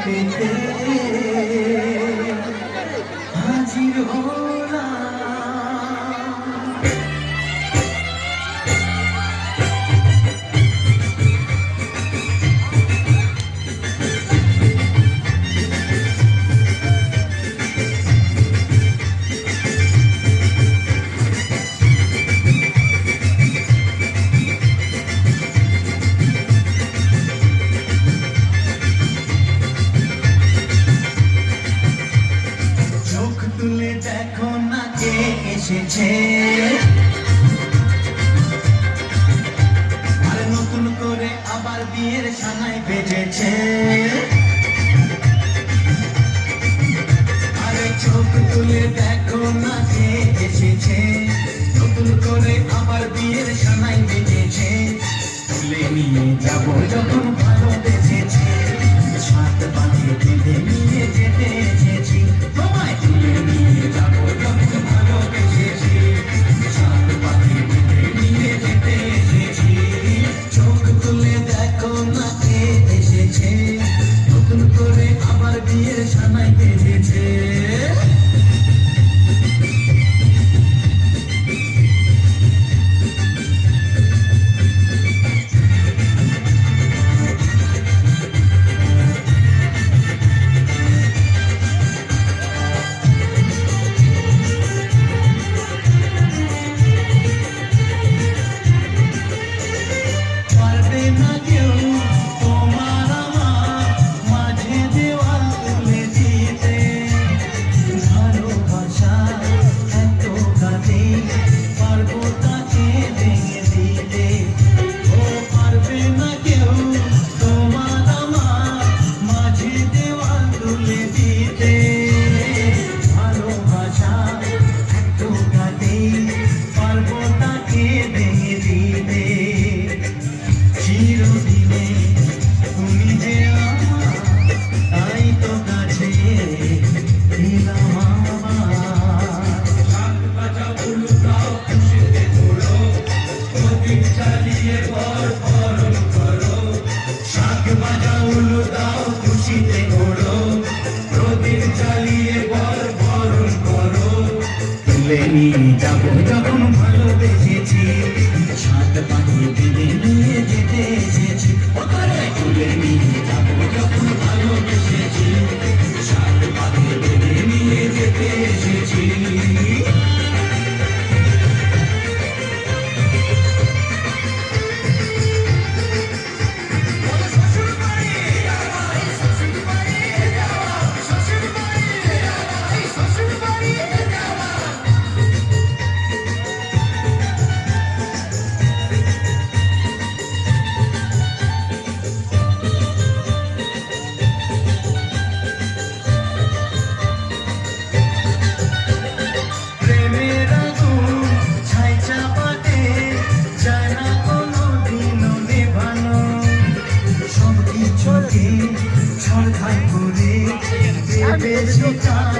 পেতে হাজির হলাম। তুলে দেখো না কে এসেছে, আর নতুন করে আবার বিয়ের সানাই বেজেছে। আরে চোখ তুলে দেখো না কে এসেছে, নতুন করে আবার বিয়ের সানাই বেজেছে। তুলে নিয়ে যাবো যখন ভালোবেসেছে, সাত বাঁধিয়ে বেঁধে নিয়ে যেতে এসেছি। তোমায় তুলে নিয়ে যাবো যখন ভালোবেসেছি, সাত বাঁধিয়ে বেঁধে নিয়ে যেতে এসেছি। চোখ তুলে দেখো না কে এসেছে, নতুন করে আবার বিয়ের সানাই বেজেছে। যাবো যখন ভালোবেসেছি, সাত পাঠিয়ে বেঁধে নিয়ে যেতে এসেছি। তুলে নিয়ে যাবো যখন ভালোবেসেছি, সাত পাঠিয়ে বেঁধে নিয়ে যেতে এসেছি।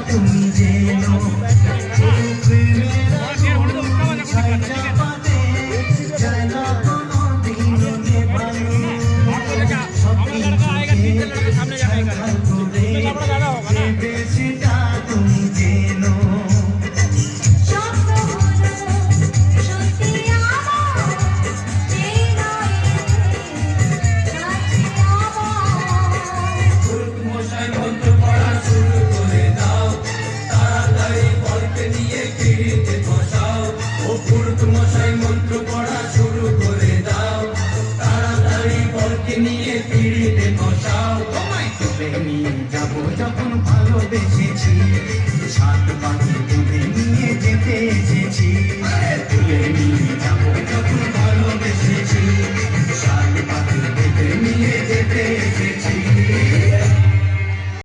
তুমি যেন যায় না কোনো দিন ভালো, সেটা তুমি যেন যাবো যখন ভালোবেসেছি, সাত পাখি তুলে নিয়ে যেতে এসেছি।